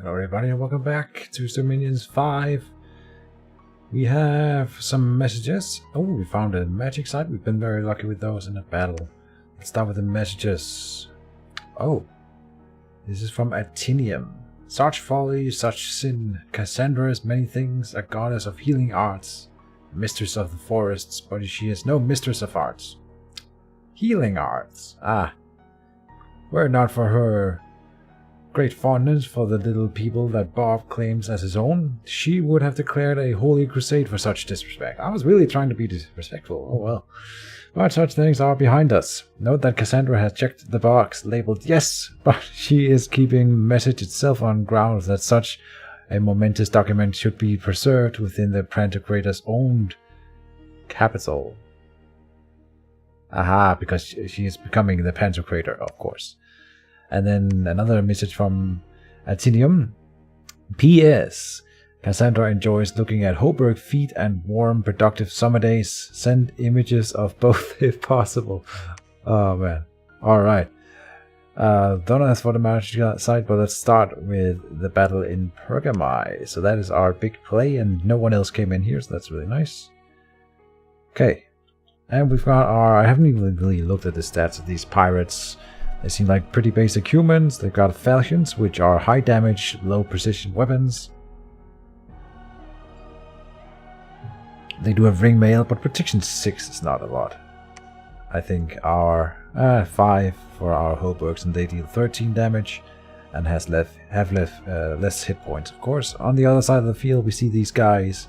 Hello everybody and welcome back to Dominions 5. We have some messages. Oh, we found a magic site. We've been very lucky with those in the battle. Let's start with the messages. Oh, this is from Atinium. Such folly, such sin. Cassandra is many things, a goddess of healing arts, a mistress of the forests, but she is no mistress of arts. Healing arts. Ah. Were it not for her great fondness for the little people that Bob claims as his own, she would have declared a holy crusade for such disrespect. I was really trying to be disrespectful. Oh well. But such things are behind us. Note that Cassandra has checked the box labeled yes, but she is keeping message itself on grounds that such a momentous document should be preserved within the Pantocrator's owned capital. Aha, because she is becoming the Pantocrator, of course. And then another message from Atinium. P.S. Cassandra enjoys looking at Hoburg feet and warm, productive summer days. Send images of both if possible. Oh man. Alright. Don't ask for the magic site, but let's start with the battle in Pergamai. So that is our big play, and no one else came in here, so that's really nice. Okay. And we've got our... I haven't even really looked at the stats of these pirates. They seem like pretty basic humans. They've got falchions, which are high damage, low precision weapons. They do have ring mail, but protection 6 is not a lot. I think our 5 for our Hoburgs, and they deal 13 damage and have less hit points, of course. On the other side of the field, we see these guys,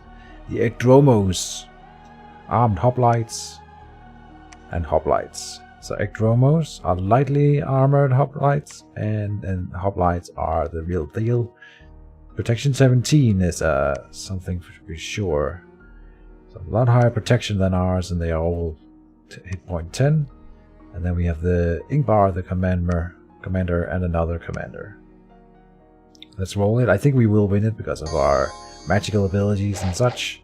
the Ekdromos, armed hoplites and hoplites. So Ekdromos are lightly armored hoplites, and hoplites are the real deal. Protection 17 is something to be sure. So a lot higher protection than ours, and they are all hit point 10. And then we have the Ingvar, the commander, and another commander. Let's roll it. I think we will win it because of our magical abilities and such.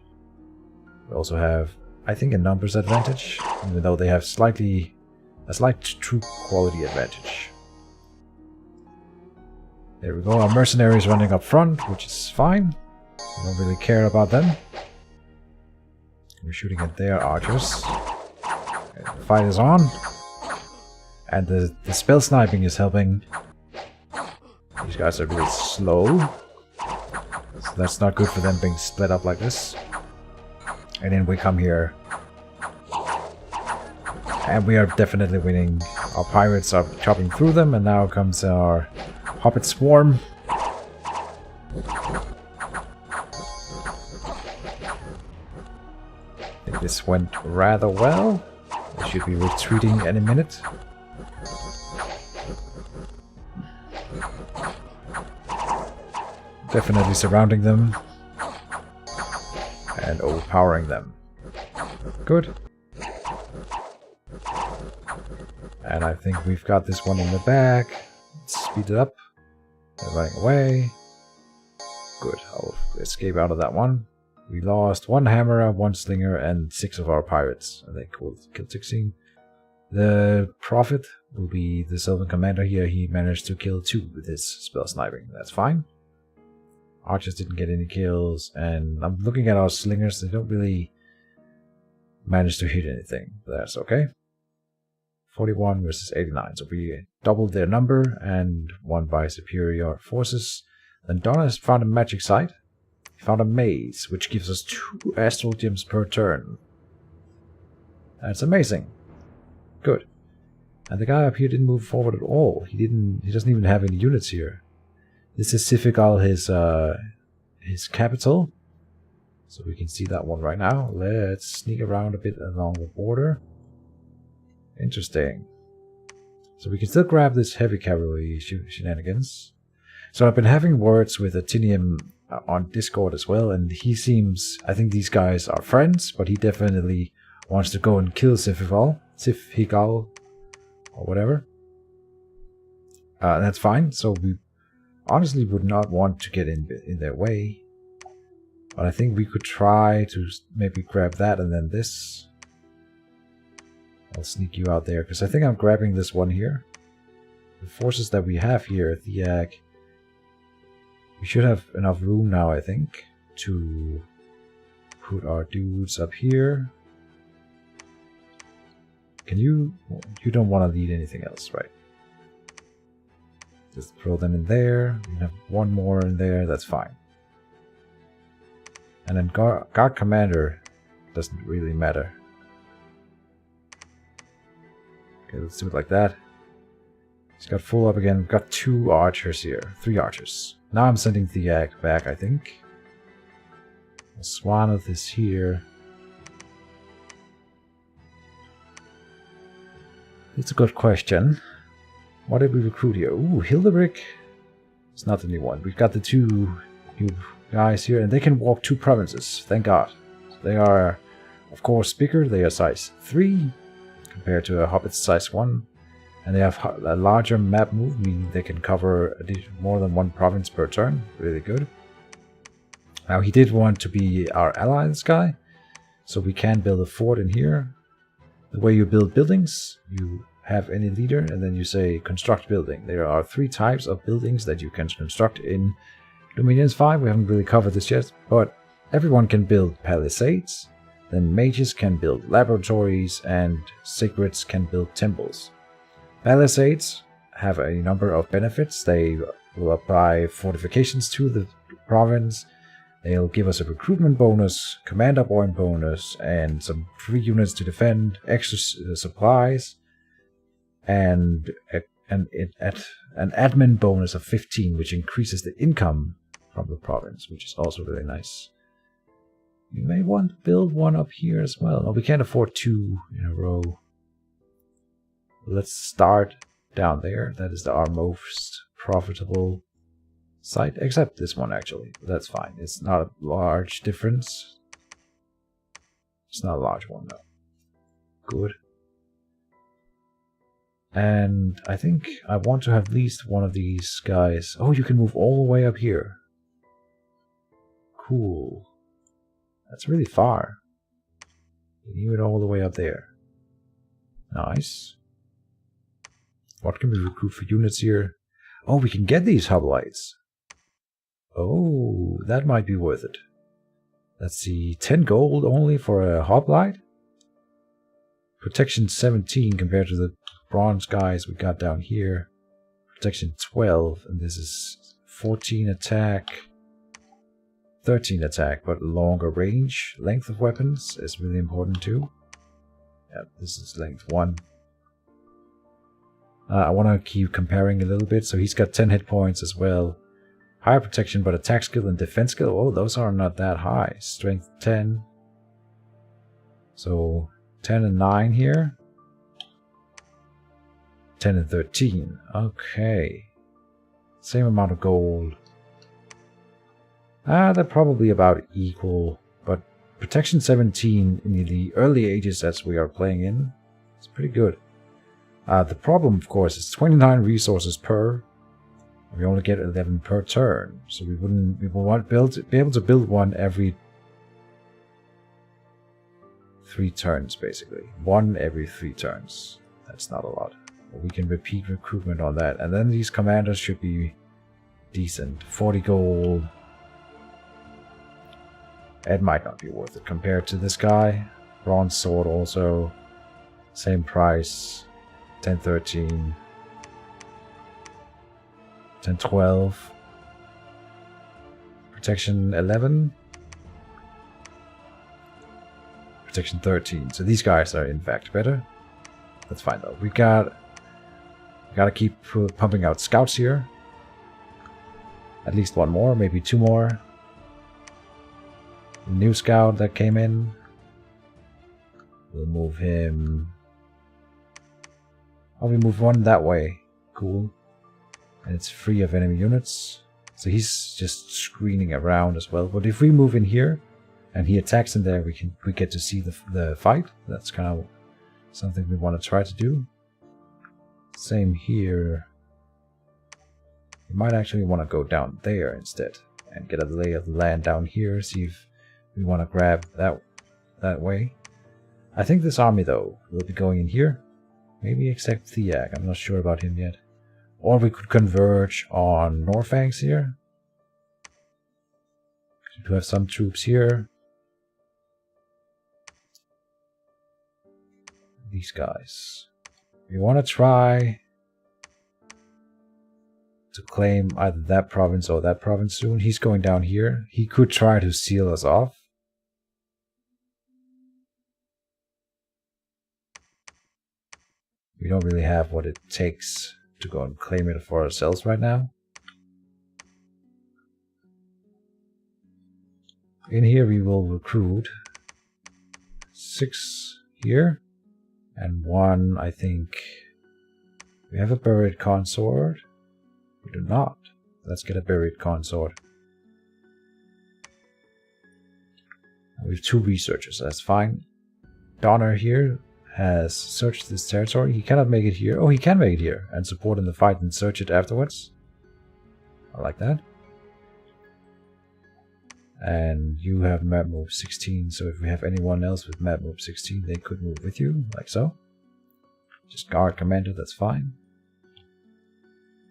We also have, I think, a numbers advantage, even though they have a slight true quality advantage. There we go, our mercenaries running up front, which is fine. We don't really care about them. We're shooting at their archers. The fight is on. And the spell sniping is helping. These guys are really slow. So that's not good for them being split up like this. And then we come here. And we are definitely winning. Our pirates are chopping through them, and now comes our hobbit swarm. I think this went rather well. They should be retreating any minute. Definitely surrounding them. And overpowering them. Good. And I think we've got this one in the back. Let's speed it up. They're running away. Good. I'll escape out of that one. We lost one hammerer, one slinger, and 6 of our pirates. I think we'll kill 16. The prophet will be the Sylvan commander here. He managed to kill 2 with his spell sniping. That's fine. Archers didn't get any kills. And I'm looking at our slingers. They don't really manage to hit anything. But that's okay. 41 versus 89, so we doubled their number and won by superior forces. Then Donna has found a magic site. He found a maze, which gives us 2 astral gems per turn. That's amazing. Good. And the guy up here didn't move forward at all. He doesn't even have any units here. This is Sifigal, his capital. So we can see that one right now. Let's sneak around a bit along the border. Interesting. So we can still grab this heavy cavalry shenanigans. So I've been having words with Atinium on Discord as well, and he seems... I think these guys are friends, but he definitely wants to go and kill Sifigal, or whatever. That's fine. So we honestly would not want to get in their way. But I think we could try to maybe grab that and then this. I'll sneak you out there, because I think I'm grabbing this one here. The forces that we have here, Theag, We should have enough room now, I think, to put our dudes up here. Can you... You don't want to lead anything else, right? Just throw them in there. We have one more in there, that's fine. And then guard commander doesn't really matter. Okay, let's do it like that. He's got full up again. We've got 2 archers here. 3 archers. Now I'm sending the back, I think. Swaneth is here. It's a good question. What did we recruit here? Ooh, Hildebrand. It's not the new one. We've got the 2 new guys here, and they can walk 2 provinces. Thank God. They are, of course, bigger. They are size 3 compared to a hobbit's size 1. And they have a larger map move, meaning they can cover more than 1 province per turn. Really good. Now, he did want to be our ally, this guy. So we can build a fort in here. The way you build buildings, you have any leader, and then you say construct building. There are 3 types of buildings that you can construct in Dominions 5. We haven't really covered this yet, but everyone can build palisades. Then mages can build laboratories, and secrets can build temples. Palisades have a number of benefits. They will apply fortifications to the province. They'll give us a recruitment bonus, commander point bonus, and some free units to defend, extra supplies, and an admin bonus of 15, which increases the income from the province, which is also really nice. We may want to build one up here as well. No, we can't afford 2 in a row. Let's start down there. That is our most profitable site, except this one actually. That's fine. It's not a large difference. It's not a large one though. Good. And I think I want to have at least one of these guys. Oh, you can move all the way up here. Cool. That's really far. You need it all the way up there. Nice. What can we recruit for units here? Oh, we can get these hoplites. Oh, that might be worth it. Let's see, 10 gold only for a hoplite? Protection 17 compared to the bronze guys we got down here. Protection 12, and this is 14 attack, 13 attack, but longer range. Length of weapons is really important too. Yeah, this is length 1. I want to keep comparing a little bit. So he's got 10 hit points as well. Higher protection, but attack skill and defense skill. Oh, those are not that high. Strength 10. So 10 and 9 here. 10 and 13. Okay. Same amount of gold. They're probably about equal. But protection 17 in the early ages as we are playing in, it's pretty good. The problem, of course, is 29 resources per. We only get 11 per turn, so we will be able to build one every 3 turns, basically. 1 every 3 turns. That's not a lot. But we can repeat recruitment on that, and then these commanders should be decent. 40 gold. It might not be worth it compared to this guy. Bronze sword also. Same price. 10-13. 10-12. Protection 11. Protection 13. So these guys are in fact better. That's fine though. We gotta keep pumping out scouts here. At least 1 more, maybe 2 more. New scout that came in. We'll move him. Oh, we move 1 that way. Cool. And it's free of enemy units. So he's just screening around as well. But if we move in here and he attacks in there, we get to see the fight. That's kind of something we want to try to do. Same here. We might actually want to go down there instead and get a lay of the land down here. See if we want to grab that way. I think this army though will be going in here. Maybe except Theag. I'm not sure about him yet. Or we could converge on Norfangs here. We do have some troops here. These guys. We want to try to claim either that province or that province soon. He's going down here. He could try to seal us off. We don't really have what it takes to go and claim it for ourselves right now. In here we will recruit 6 here. And 1, I think... We have a buried consort. We do not. Let's get a buried consort. We have 2 researchers, that's fine. Donner here has searched this territory. He cannot make it here. Oh, he can make it here and support in the fight and search it afterwards. I like that. And you have map move 16, so if we have anyone else with map move 16, they could move with you, like so. Just guard commander, that's fine.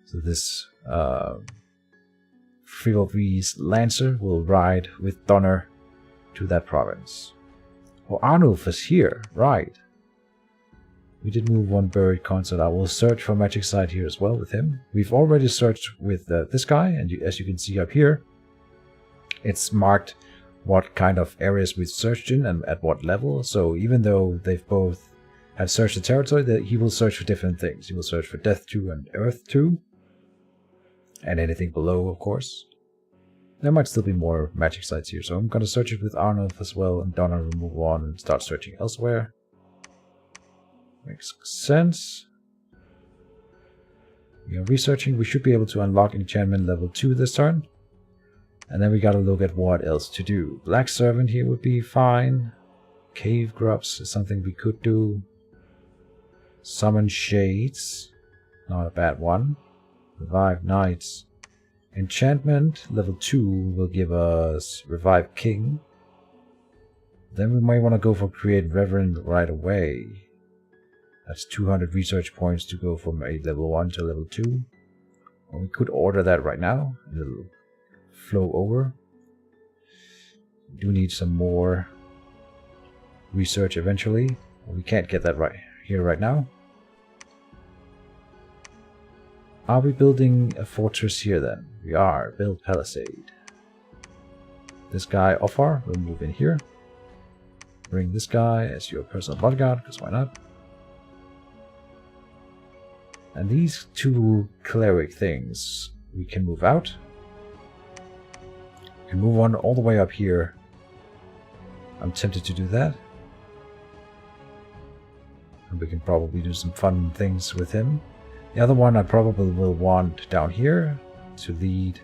So this Friwald V's Lancer will ride with Donner to that province. Oh, Arnulf is here, right. We did move 1 buried consort. I will search for magic site here as well with him. We've already searched with this guy, and as you can see up here, it's marked what kind of areas we've searched in and at what level. So even though they've both have searched the territory, he will search for different things. He will search for Death 2 and Earth 2. And anything below, of course. There might still be more magic sites here, so I'm going to search it with Arnulf as well, and Donner will move on and start searching elsewhere. Makes sense. We are researching. We should be able to unlock enchantment level 2 this turn. And then we gotta look at what else to do. Black Servant here would be fine. Cave Grubs is something we could do. Summon Shades. Not a bad one. Revive Knights. Enchantment level 2 will give us Revive King. Then we might want to go for Create Reverend right away. That's 200 research points to go from a level 1 to level 2. Or we could order that right now. It'll flow over. We do need some more research eventually. We can't get that right here right now. Are we building a fortress here then? We are. Build Palisade. This guy, Offar, will move in here. Bring this guy as your personal bodyguard, because why not? And these 2 cleric things we can move out. We can move on all the way up here. I'm tempted to do that. And we can probably do some fun things with him. The other one I probably will want down here to lead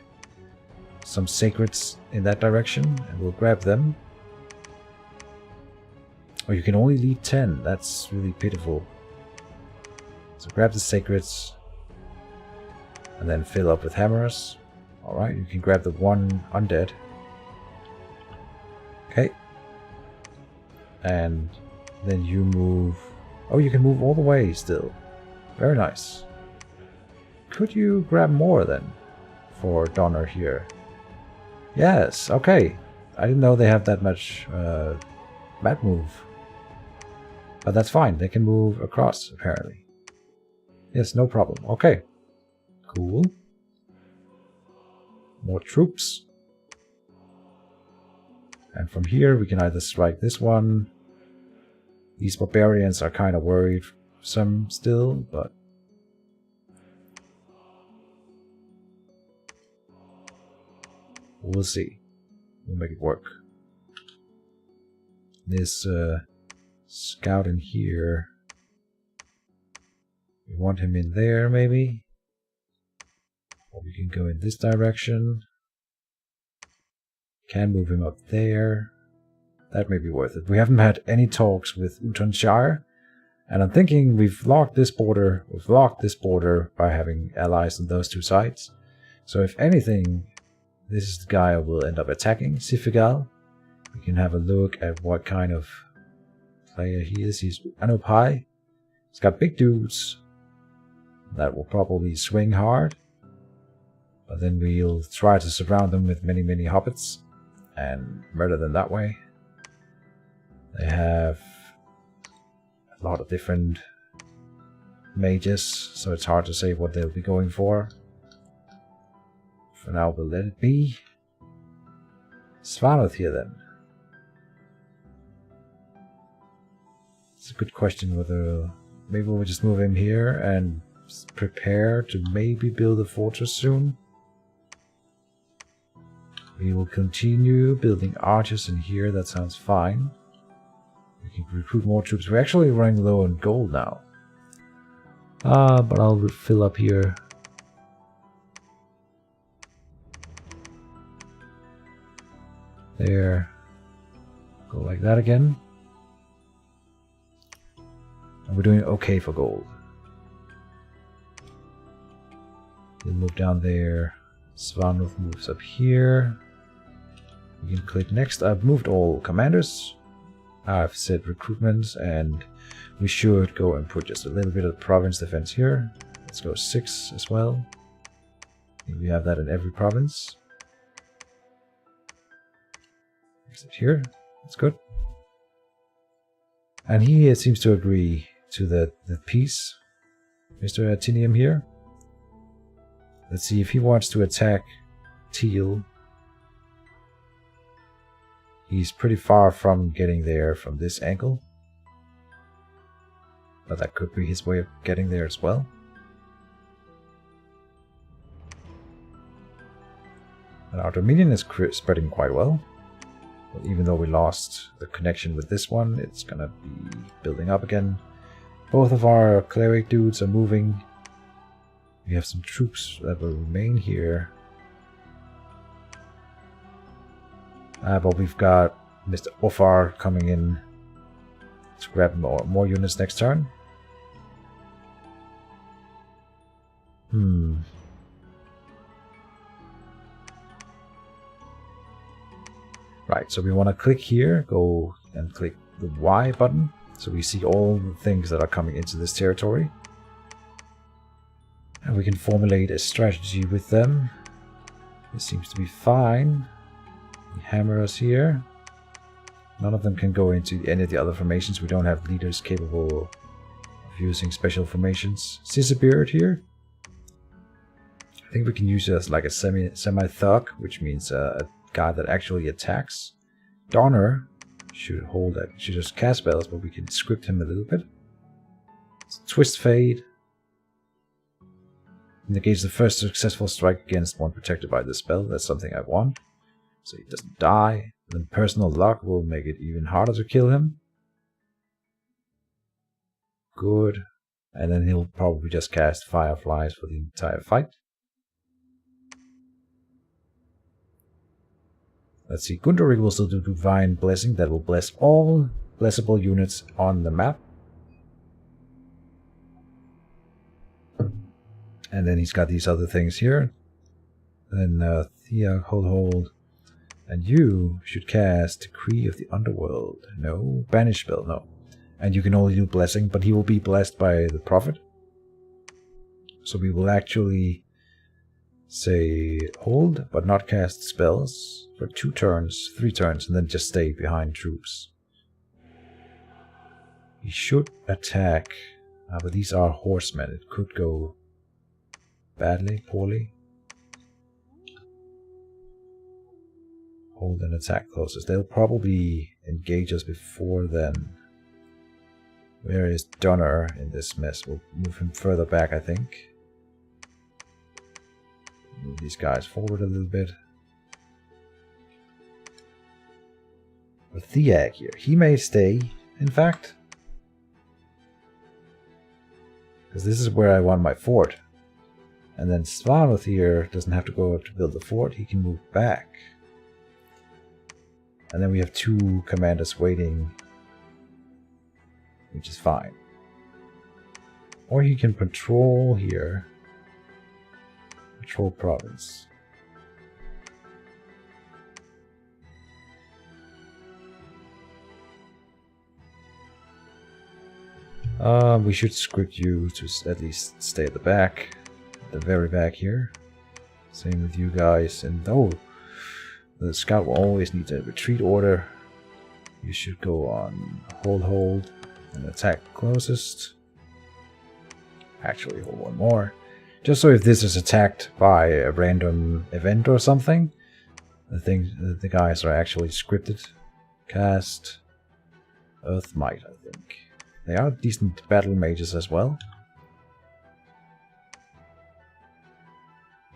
some sacreds in that direction, and we'll grab them. Oh, you can only lead 10. That's really pitiful. So grab the sacreds and then fill up with hammers. Alright, you can grab the 1 undead. Okay. And then you move... Oh, you can move all the way still. Very nice. Could you grab more then for Donner here? Yes, okay. I didn't know they have that much mat move. But that's fine. They can move across, apparently. Yes, no problem. Okay. Cool. More troops. And from here we can either strike this one. These barbarians are kind of worried, some still, but... we'll see. We'll make it work. This scout in here... we want him in there, maybe? Or we can go in this direction. Can move him up there. That may be worth it. We haven't had any talks with Utonshire, and I'm thinking we've locked this border. We've locked this border by having allies on those 2 sides. So if anything, this is the guy who will end up attacking, Sifigal. We can have a look at what kind of player he is. He's Anupai. He's got big dudes that will probably swing hard, but then we'll try to surround them with many hobbits and murder them that way. They have a lot of different mages, so it's hard to say what they'll be going for. For now, we'll let it be. Svanoth here then. It's a good question whether maybe we'll just move him here and prepare to maybe build a fortress soon. We will continue building archers in here, that sounds fine. We can recruit more troops. We're actually running low on gold now. But I'll fill up here. There. Go like that again. And we're doing okay for gold. We'll move down there. Svanoth moves up here. We can click next. I've moved all commanders. I've set recruitment, and we should go and put just a little bit of province defense here. Let's go 6 as well. I think we have that in every province. Except here. That's good. And he seems to agree to the peace. Mr. Atinium here. Let's see if he wants to attack Teal. He's pretty far from getting there from this angle. But that could be his way of getting there as well. And our Dominion is spreading quite well. Even though we lost the connection with this one, it's gonna be building up again. Both of our cleric dudes are moving. We have some troops that will remain here. But we've got Mr. Ofar coming in to grab more units next turn. Right, so we want to click here, go and click the Y button, so we see all the things that are coming into this territory. And we can formulate a strategy with them. This seems to be fine. The hammerers here. None of them can go into any of the other formations. We don't have leaders capable of using special formations. Sisabeard here. I think we can use it as like a semi-thug, which means a guy that actually attacks. Donner should just cast spells, but we can script him a little bit. Twist Fade indicates the first successful strike against one protected by this spell. That's something I want. So he doesn't die. Then Personal Luck will make it even harder to kill him. Good. And then he'll probably just cast Fireflies for the entire fight. Let's see, Gundorig will still do Divine Blessing. That will bless all blessable units on the map. And then he's got these other things here. Then Thea, hold. And you should cast Decree of the Underworld. No. Banish spell, no. And you can only do Blessing, but he will be blessed by the Prophet. So we will actually say hold, but not cast spells for 2 turns, 3 turns, and then just stay behind troops. He should attack, but these are horsemen. It could go badly, poorly. Hold and attack closest. They'll probably engage us before then. Where is Donner in this mess? We'll move him further back, I think. Move these guys forward a little bit. With Theag here, he may stay, in fact. Because this is where I want my fort. And then Svanoth here doesn't have to go up to build the fort, he can move back. And then we have 2 commanders waiting, which is fine. Or he can patrol here. Patrol province. We should script you to at least stay at the back. At the very back here. Same with you guys. And oh, The scout will always need a retreat order. You should go on hold, and attack closest. Actually, hold one more. Just so if this is attacked by a random event or something, the guys are actually scripted. Cast Earth Might, I think. They are decent battle mages as well.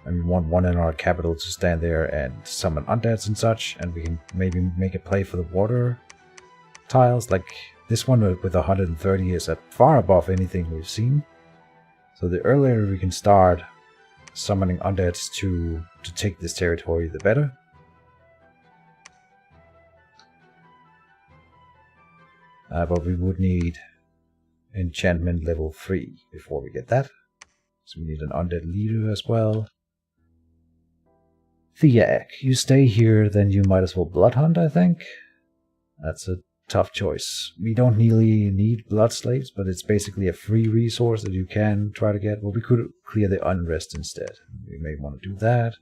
And we want one in our capital to stand there and summon undeads and such, and we can maybe make a play for the water tiles. Like this one with 130 is at far above anything we've seen. So the earlier we can start summoning undeads to take this territory, the better. But we would need enchantment level 3 before we get that. So we need an undead leader as well. Theak, you stay here, then you might as well blood hunt, I think. That's a tough choice. We don't really need blood slaves, but it's basically a free resource that you can try to get. Well, we could clear the unrest instead. We may want to do that.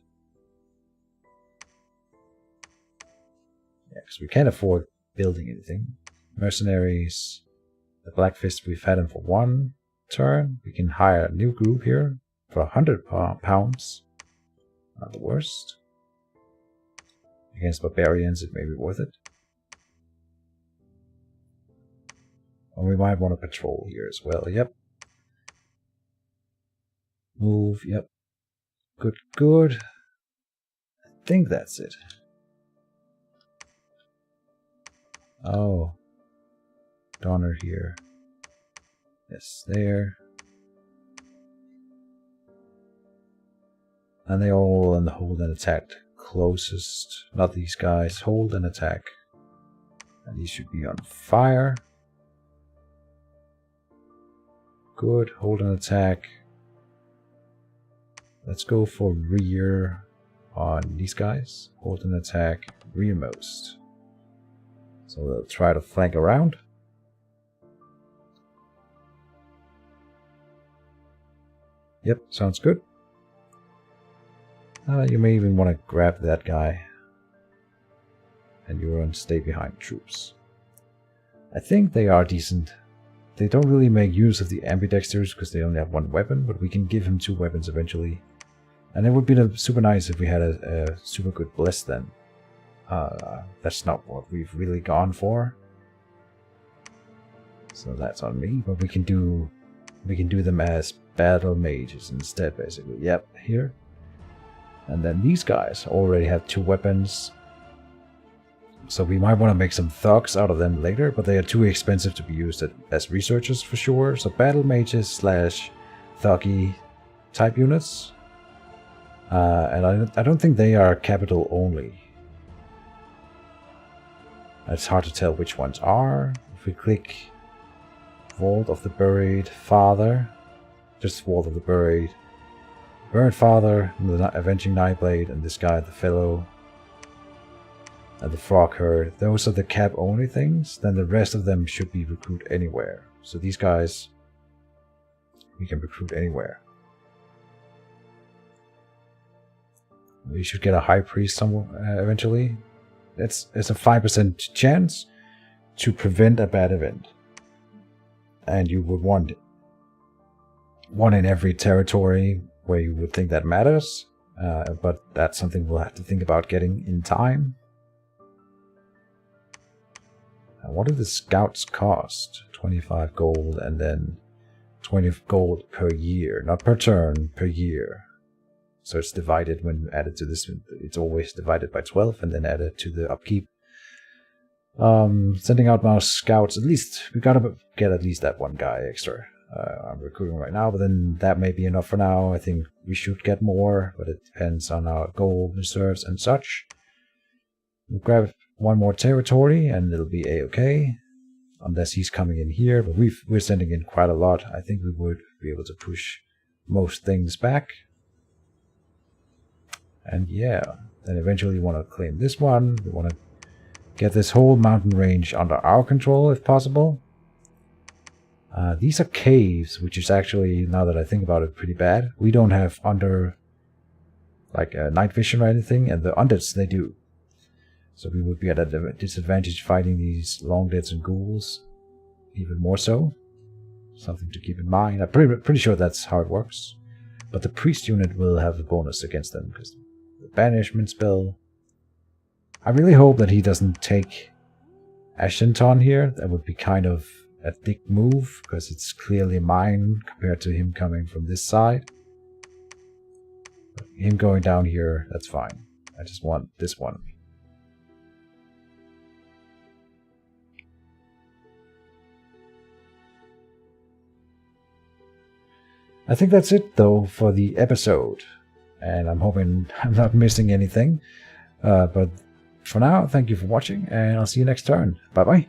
Yeah, because we can't afford building anything. Mercenaries. The Black Fist, we've had them for 1 turn. We can hire a new group here for 100 pounds. Not the worst. Against barbarians, it may be worth it. And we might want to patrol here as well. Yep. Move. Yep. Good, good. I think that's it. Oh. Donner here. Yes, there. And they all in the hold and attacked closest. Not these guys. Hold and attack. And these should be on fire. Good. Hold and attack. Let's go for rear on these guys. Hold and attack rearmost. So they'll try to flank around. Yep, sounds good. You may even want to grab that guy. And you're on stay behind troops. I think they are decent. They don't really make use of the ambidexters because they only have 1 weapon, but we can give him 2 weapons eventually. And it would be super nice if we had a super good bless then. That's not what we've really gone for. So that's on me, but we can do them as battle mages instead, basically. Yep, here. And then these guys already have 2 weapons. So we might want to make some thugs out of them later, but they are too expensive to be used as researchers for sure. So battle mages / thuggy type units. And I don't think they are capital only. It's hard to tell which ones are. If we click Vault of the Buried Father, just Vault of the Buried Father, the Avenging Nightblade, and this guy, the Fellow, and the Frog Herd. Those are the cap only things. Then the rest of them should be recruit anywhere. So these guys we can recruit anywhere. We should get a High Priest somewhere eventually. It's a 5% chance to prevent a bad event. And you would want 1 in every territory where you would think that matters. But that's something we'll have to think about getting in time. What do the scouts cost? 25 gold and then 20 gold per year. Not per turn, per year. So it's divided when added to this. It's always divided by 12 and then added to the upkeep. Sending out mouse scouts. At least we gotta get at least that 1 guy extra. I'm recruiting right now, but then that may be enough for now. I think we should get more, but it depends on our gold reserves and such. We'll grab 1 more territory and it'll be a-okay. Unless he's coming in here, but we're sending in quite a lot. I think we would be able to push most things back. And yeah, then eventually we want to claim this one. We want to get this whole mountain range under our control if possible. These are caves, which is actually, now that I think about it, pretty bad. We don't have under like night vision or anything, and the undeads, they do. So we would be at a disadvantage fighting these long deads and ghouls. Even more so. Something to keep in mind. I'm pretty sure that's how it works. But the priest unit will have a bonus against them because the banishment spell. I really hope that he doesn't take Ascension here. That would be kind of a dick move because it's clearly mine compared to him coming from this side. But him going down here, that's fine. I just want this one. I think that's it, though, for the episode. And I'm hoping I'm not missing anything. But for now, thank you for watching, and I'll see you next turn. Bye-bye.